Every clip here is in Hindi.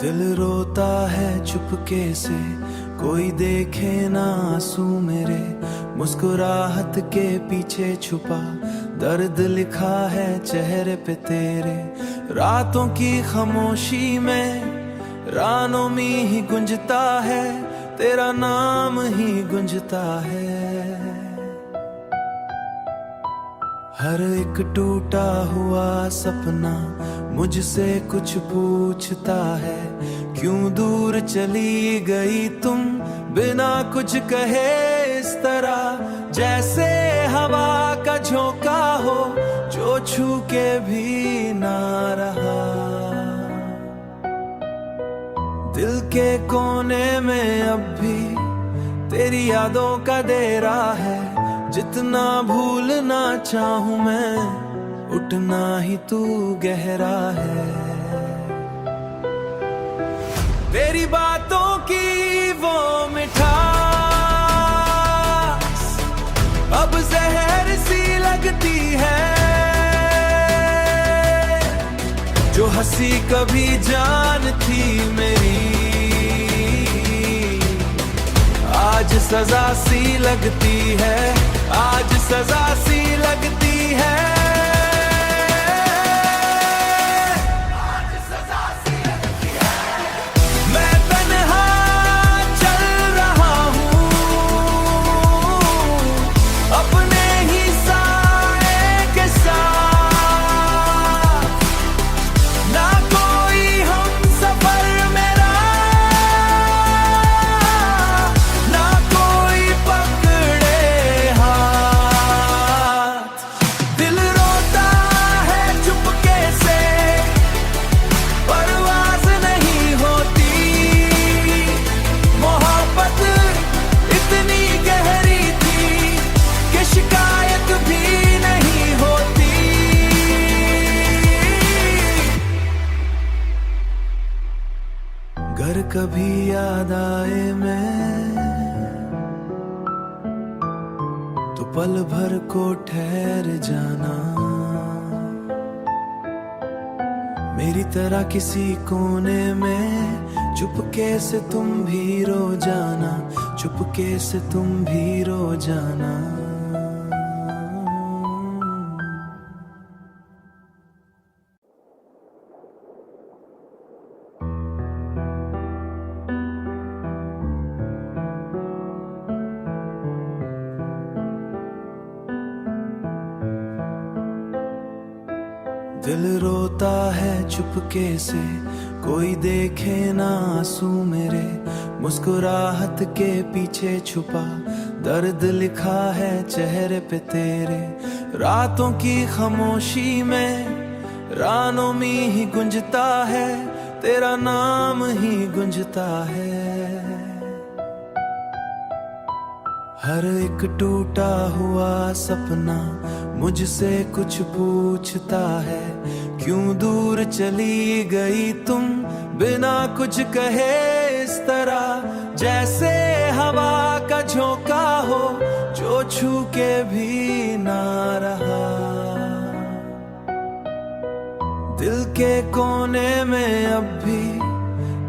दिल रोता है चुपके से, कोई देखे ना आंसू मेरे। मुस्कुराहट के पीछे छुपा दर्द लिखा है चेहरे पे तेरे। रातों की खामोशी में रानों में ही गुंजता है, तेरा नाम ही गुंजता है। हर एक टूटा हुआ सपना मुझसे कुछ पूछता है, क्यों दूर चली गई तुम बिना कुछ कहे। इस तरह जैसे हवा का झोंका हो जो छू के भी ना रहा। दिल के कोने में अब भी तेरी यादों का डेरा है। जितना भूलना चाहूं मैं उतना ही तू गहरा है। तेरी बातों की वो मिठास अब जहर सी लगती है। जो हंसी कभी जान थी मेरी आज सजा सी लगती है, आज सजा सी लगती है। अगर कभी याद आए मैं तो पल भर को ठहर जाना। मेरी तरह किसी कोने में चुपके से तुम भी रो जाना, चुपके से तुम भी रो जाना। दिल रोता है चुपके से, कोई देखे ना आंसू मेरे। मुस्कुराहट के पीछे छुपा दर्द लिखा है चेहरे पे तेरे। रातों की खामोशी में रानों में ही गुंजता है, तेरा नाम ही गुंजता है। हर एक टूटा हुआ सपना मुझसे कुछ पूछता है, क्यों दूर चली गई तुम बिना कुछ कहे। इस तरह जैसे हवा का झोंका हो जो छू के भी ना रहा। दिल के कोने में अब भी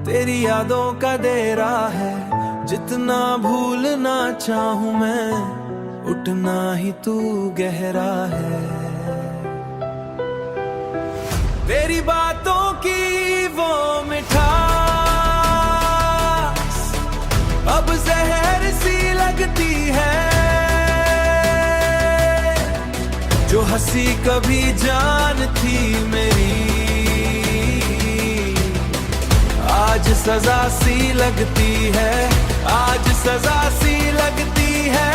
तेरी यादों का डेरा है। जितना भूलना चाहूं मैं उतना ही तू गहरा है। तेरी बातों की वो मिठास अब जहर सी लगती है। जो हंसी कभी जान थी मेरी आज सजा सी लगती है, आज सजा सी लगती है।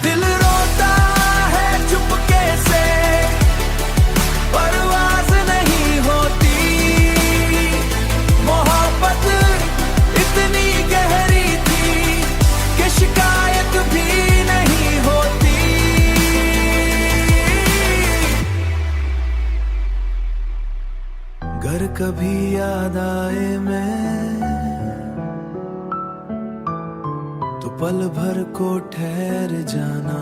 दिल याद आए मैं तो पल भर को ठहर जाना,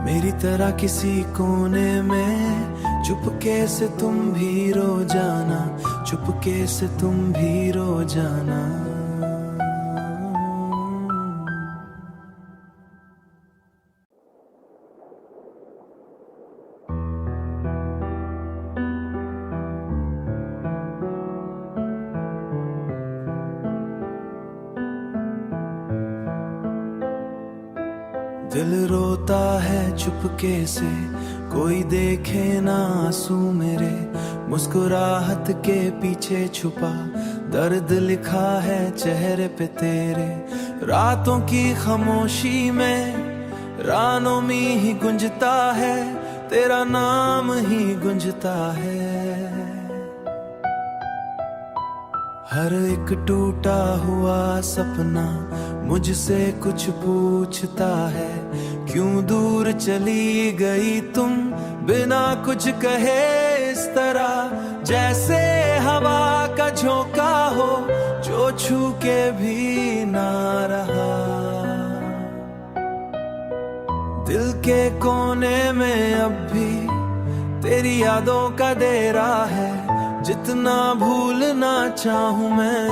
मेरी तरह किसी कोने में चुपके से तुम भी रो जाना, चुपके से तुम भी रो जाना। दिल रोता है चुपके से, कोई देखे ना आंसू मेरे, मुस्कुराहट के पीछे छुपा दर्द लिखा है चेहरे पे तेरे। रातों की खामोशी में रानों में ही गुंजता है, तेरा नाम ही गुंजता है। हर एक टूटा हुआ सपना मुझसे कुछ पूछता है, क्यों दूर चली गई तुम बिना कुछ कहे, इस तरह जैसे हवा का झोंका हो जो छू के भी ना रहा। दिल के कोने में अब भी तेरी यादों का डेरा है, जितना भूलना चाहूं मैं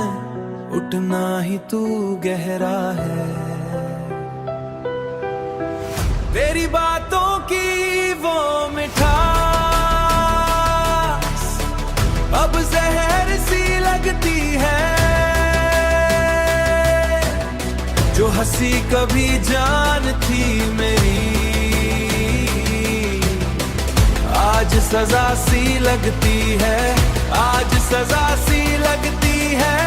उतना ही तू गहरा है। तेरी बातों की वो मिठास अब जहर सी लगती है, जो हंसी कभी जान थी मेरी आज सजा सी लगती है, आज सजा सी लगती है।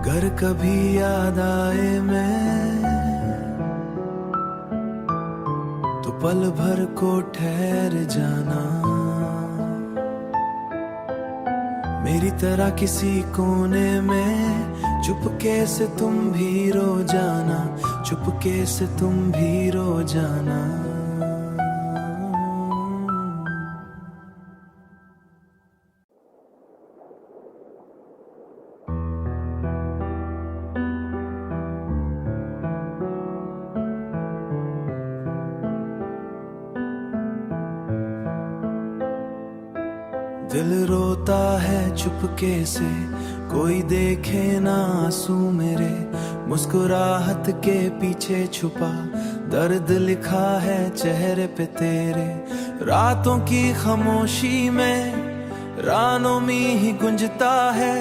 अगर कभी याद आए मैं तो पल भर को ठहर जाना, मेरी तरह किसी कोने में चुपके से तुम भी रो जाना, चुपके से तुम भी रो जाना। दिल रोता है चुपके से, कोई देखे ना आंसू मेरे, मुस्कुराहट के पीछे छुपा दर्द लिखा है चेहरे पे तेरे। रातों की खामोशी में रानों में ही गुंजता है,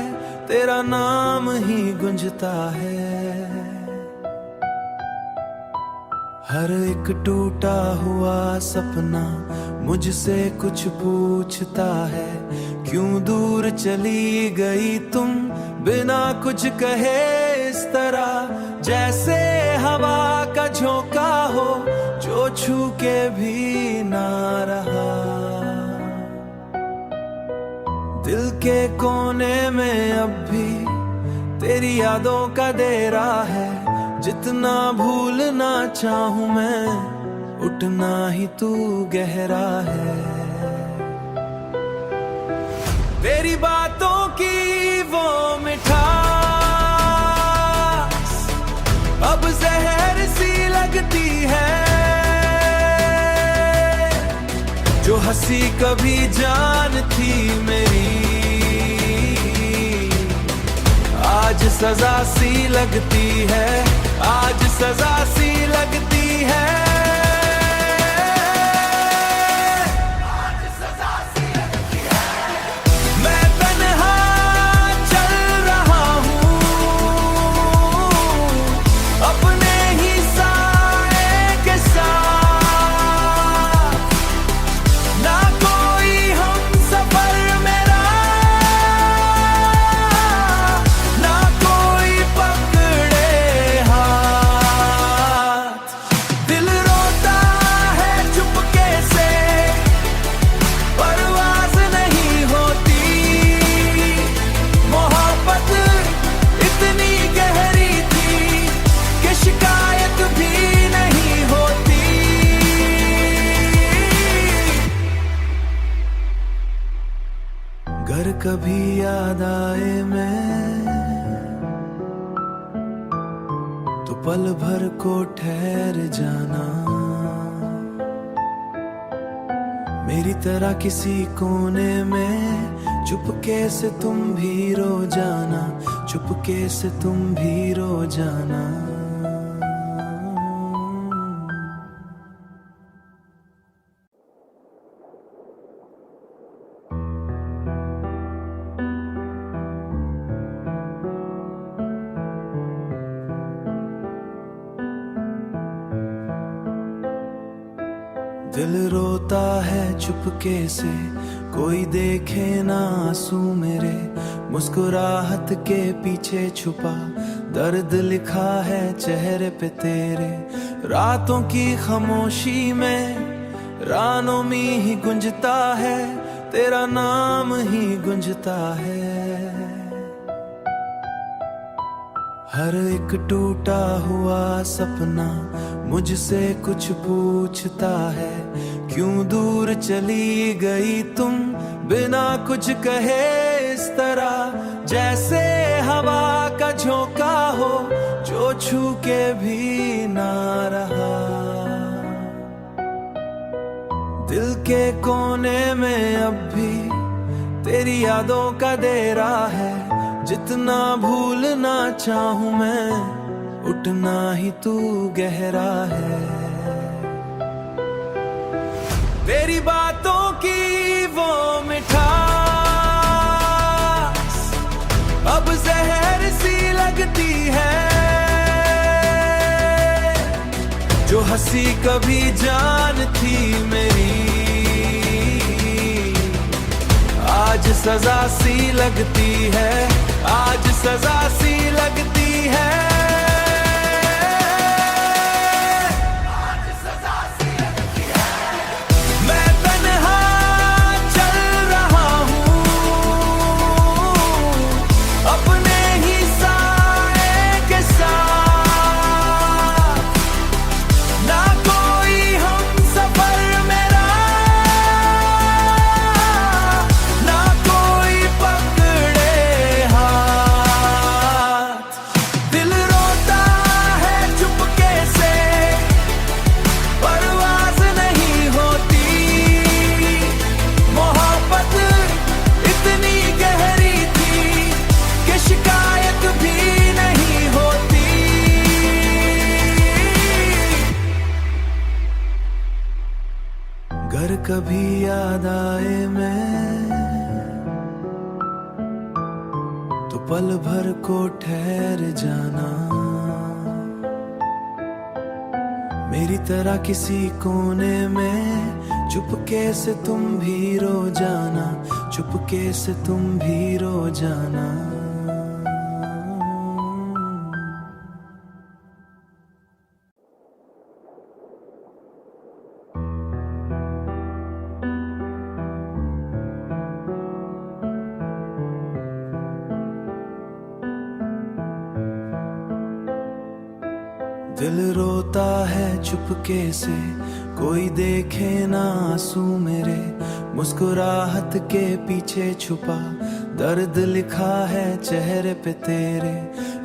तेरा नाम ही गुंजता है। हर एक टूटा हुआ सपना मुझसे कुछ पूछता है, क्यों दूर चली गई तुम बिना कुछ कहे, इस तरह जैसे हवा का झोंका हो जो छू के भी ना रहा। दिल के कोने में अब भी तेरी यादों का डेरा है, जितना भूलना चाहूं मैं उतना ही तू गहरा है। तेरी बातों की वो मिठास अब जहर सी लगती है, जो हंसी कभी जान थी मेरी आज सजा सी लगती है, आज सजा सी लगती है। कभी याद आए मैं तो पल भर को ठहर जाना, मेरी तरह किसी कोने में चुपके से तुम भी रो जाना, चुपके से तुम भी रो जाना। दिल रोता है चुपके से, कोई देखे ना आंसू मेरे, मुस्कुराहट के पीछे छुपा दर्द लिखा है चेहरे पे तेरे। रातों की खामोशी में रानों में ही गुंजता है, तेरा नाम ही गुंजता है। हर एक टूटा हुआ सपना मुझसे कुछ पूछता है, क्यों दूर चली गई तुम बिना कुछ कहे, इस तरह जैसे हवा का झोंका हो जो छू के भी ना रहा। दिल के कोने में अब भी तेरी यादों का डेरा है, जितना भूलना चाहूं मैं उतना ही तू गहरा है। तेरी बातों की वो मिठास अब जहर सी लगती है, जो हंसी कभी जान थी मेरी आज सजा सी लगती है, आज सजा सी लगती है। अगर कभी याद आए मैं तो पल भर को ठहर जाना, मेरी तरह किसी कोने में चुपके से तुम भी रो जाना, चुपके से तुम भी रो जाना। दिल रोता है चुपके से, कोई देखे ना आंसू मेरे, मुस्कुराहट के पीछे छुपा दर्द लिखा है चेहरे पे तेरे।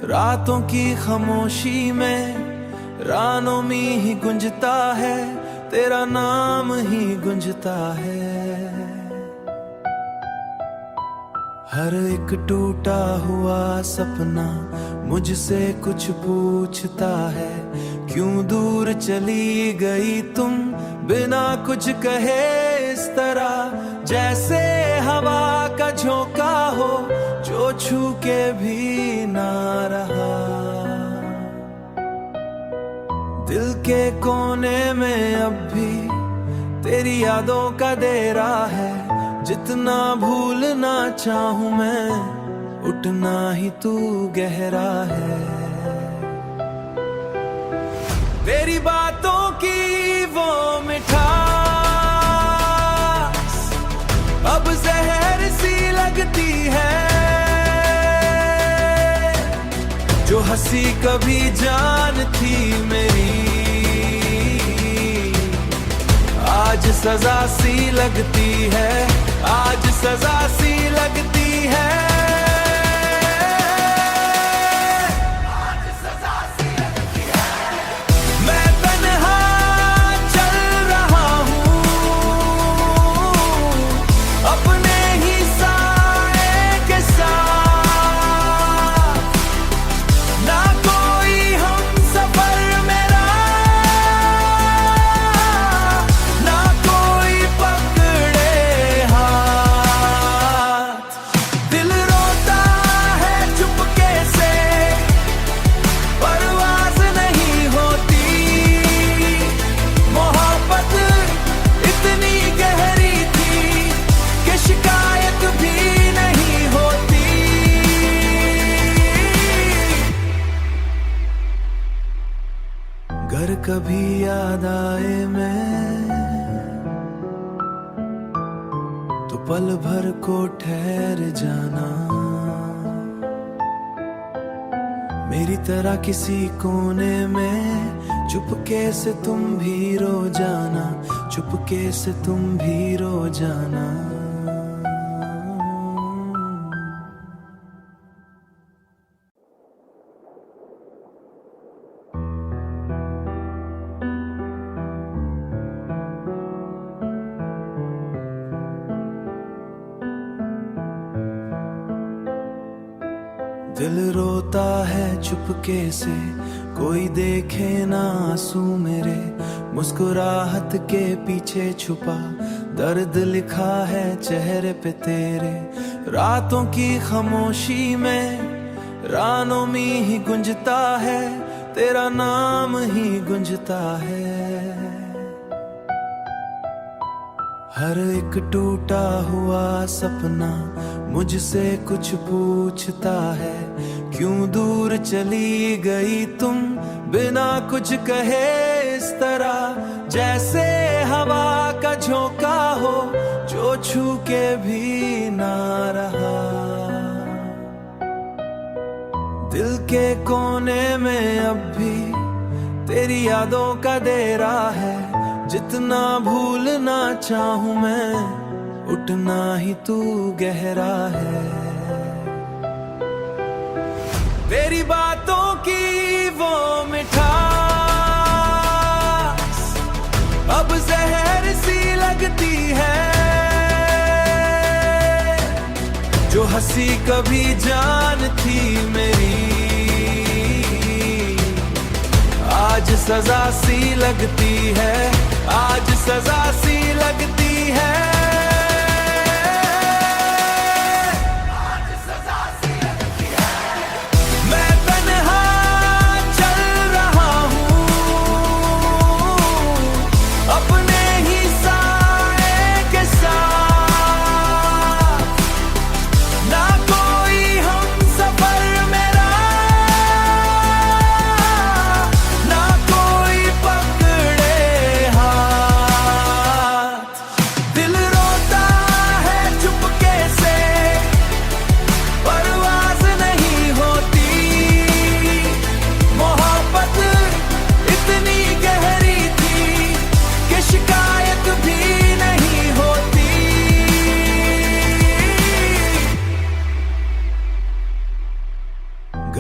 रातों की खामोशी में रानों में ही गुंजता है, तेरा नाम ही गुंजता है। हर एक टूटा हुआ सपना मुझसे कुछ पूछता है, क्यों दूर चली गई तुम बिना कुछ कहे, इस तरह जैसे हवा का झोंका हो जो छू के भी ना रहा। दिल के कोने में अब भी तेरी यादों का डेरा है, जितना भूलना चाहूं मैं उतना ही तू गहरा है। तेरी बातों की वो मिठास अब जहर सी लगती है, जो हंसी कभी जान थी मेरी आज सजा सी लगती है, आज सजा सी लगती है। अगर कभी याद आए मैं तो पल भर को ठहर जाना, मेरी तरह किसी कोने में चुपके से तुम भी रो जाना, चुपके से तुम भी रो जाना। दिल रोता है चुपके से, कोई देखे ना आंसू मेरे, मुस्कुराहट के पीछे छुपा दर्द लिखा है चेहरे पे तेरे। रातों की खामोशी में रानों में ही गुंजता है, तेरा नाम ही गुंजता है। हर एक टूटा हुआ सपना मुझसे कुछ पूछता है, क्यों दूर चली गई तुम बिना कुछ कहे, इस तरह जैसे हवा का झोंका हो जो छू के भी ना रहा। दिल के कोने में अब भी तेरी यादों का डेरा है, जितना भूलना चाहूं मैं उतना ही तू गहरा है। तेरी बातों की वो मिठास अब जहर सी लगती है, जो हंसी कभी जान थी मेरी आज सजा सी लगती है, आज सजा सी लगती है।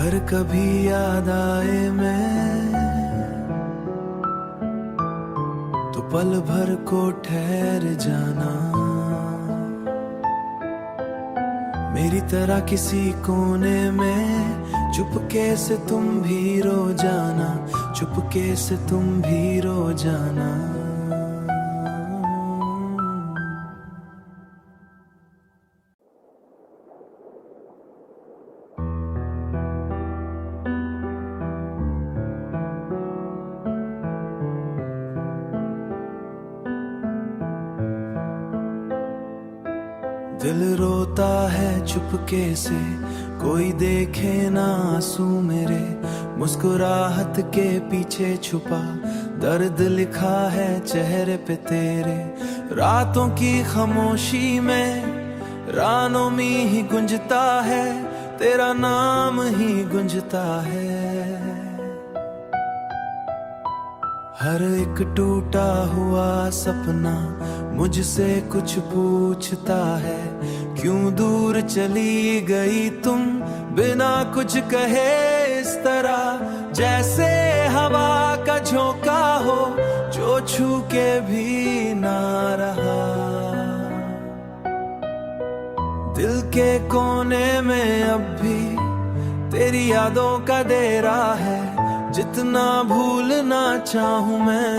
अगर कभी याद आए मैं तो पल भर को ठहर जाना, मेरी तरह किसी कोने में चुपके से तुम भी रो जाना, चुपके से तुम भी रो जाना। दिल रोता है चुपके से, कोई देखे ना आंसू मेरे, मुस्कुराहट के पीछे छुपा दर्द लिखा है चेहरे पे तेरे। रातों की खामोशी में रानों में ही गुंजता है, तेरा नाम ही गुंजता है। हर एक टूटा हुआ सपना मुझसे कुछ पूछता है, क्यों दूर चली गई तुम बिना कुछ कहे। इस तरह जैसे हवा का झोंका हो जो छू के भी ना रहा। दिल के कोने में अब भी तेरी यादों का डेरा है, जितना भूलना चाहूं मैं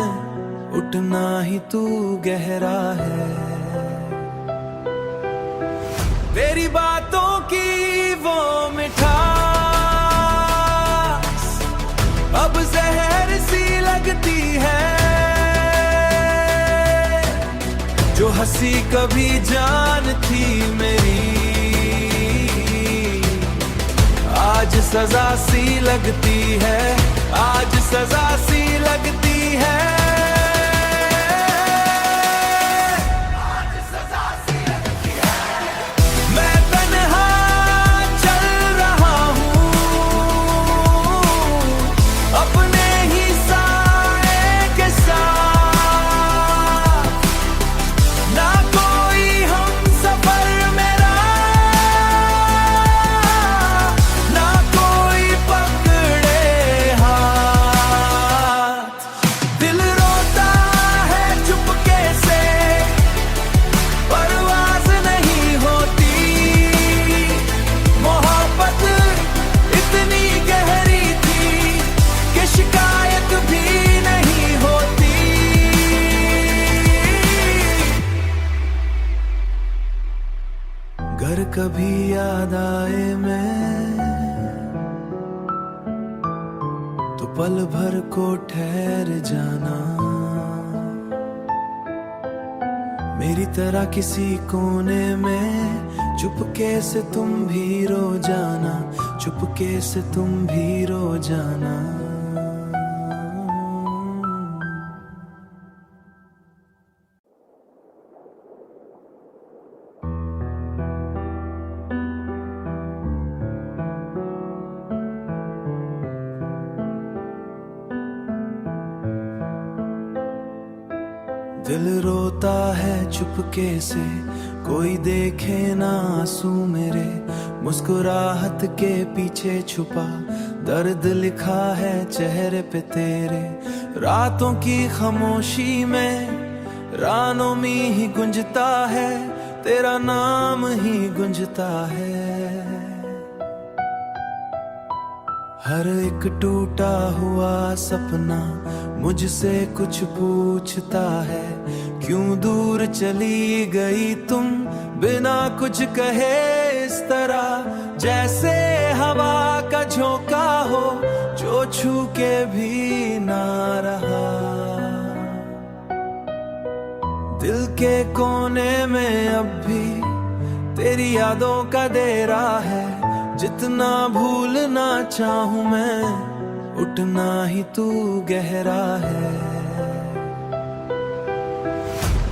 उतना ही तू गहरा है। तेरी बातों की वो मिठास अब जहर सी लगती है, जो हंसी कभी जान थी मेरी आज सजा सी लगती है, आज सजा सी लगती है। आज सजा सी लगती है। मैं तन्हा चल रहा हूँ अपने ही साए के साथ, ना कोई हम सफर मेरा, ना कोई पकड़े हाथ। दिल रोता है चुपके से, परवाज़ नहीं होती, मोहब्बत इतनी गहरी थी कि शिकायत भी नहीं होती। घर कभी याद आए मैं तो पल भर को ठहर जाना, मेरी तरह किसी कोने में चुपके से तुम भी रो जाना, चुपके से तुम भी रो जाना। दिल रोता है चुपके से, कोई देखे ना आंसू मेरे, मुस्कुराहट के पीछे छुपा दर्द लिखा है चेहरे पे तेरे। रातों की खामोशी में रानों में ही गुंजता है, तेरा नाम ही गुंजता है। हर एक टूटा हुआ सपना मुझसे कुछ पूछता है, क्यों दूर चली गई तुम बिना कुछ कहे। इस तरह जैसे हवा का झोंका हो जो छू के भी ना रहा। दिल के कोने में अब भी तेरी यादों का डेरा है, जितना भूलना चाहूं मैं उतना ही तू गहरा है।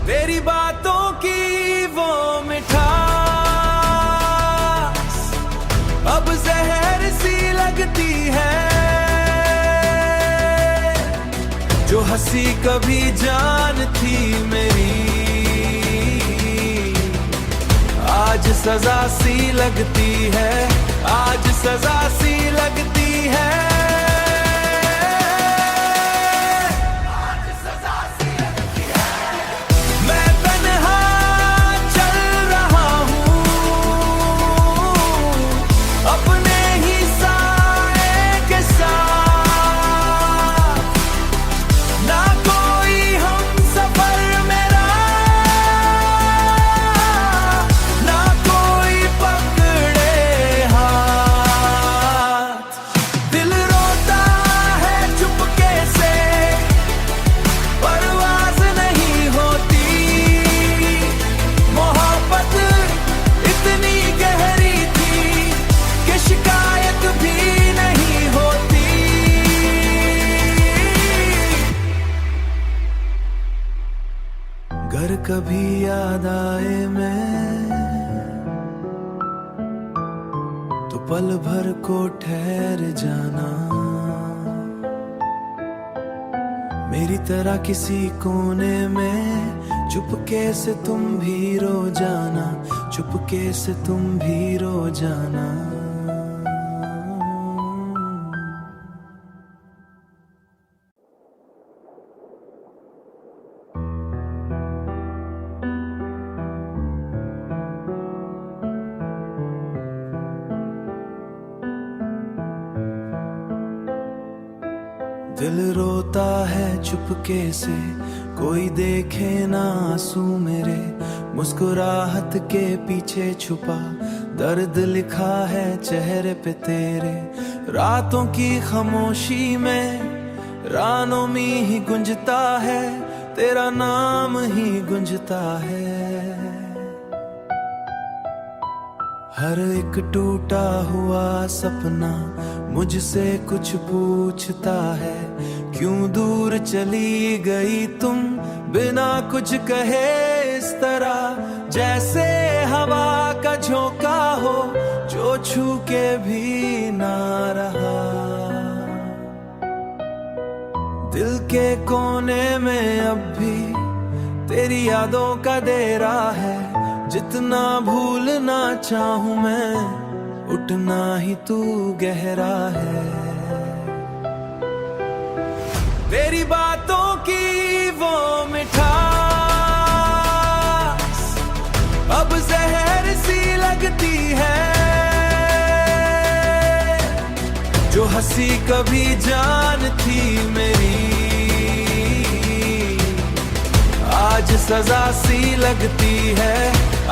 तेरी बातों की वो मिठास अब जहर सी लगती है, जो हंसी कभी जान थी मेरी आज सजा सी लगती है, आज सजा सी लगती है। आज सजा सी लगती है। मैं तन्हा चल रहा हूँ अपने ही साए के साथ, ना कोई हम सफर मेरा, ना कोई पकड़े हाथ। दिल रोता है चुपके से, परवाज़ नहीं होती, मोहब्बत इतनी गहरी थी कि शिकायत भी नहीं होती। घर कभी याद आए मैं तो पल भर को ठहर जाना, मेरी तरह किसी कोने में चुपके से तुम भी रो जाना, चुपके से तुम भी रो जाना। दिल रोता है चुपके से, कोई देखे ना आंसू मेरे, मुस्कुराहट के पीछे छुपा दर्द लिखा है चेहरे पे तेरे। रातों की खामोशी में रानों में ही गुंजता है, तेरा नाम ही गुंजता है। हर एक टूटा हुआ सपना मुझसे कुछ पूछता है, क्यों दूर चली गई तुम बिना कुछ कहे। इस तरह जैसे हवा का झोंका हो जो छू के भी ना रहा। दिल के कोने में अब भी तेरी यादों का डेरा है, जितना भूलना चाहूं मैं उतना ही तू गहरा है। तेरी बातों की वो मिठास अब जहर सी लगती है, जो हंसी कभी जान थी मेरी आज सजा सी लगती है,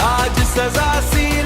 आज सजा सी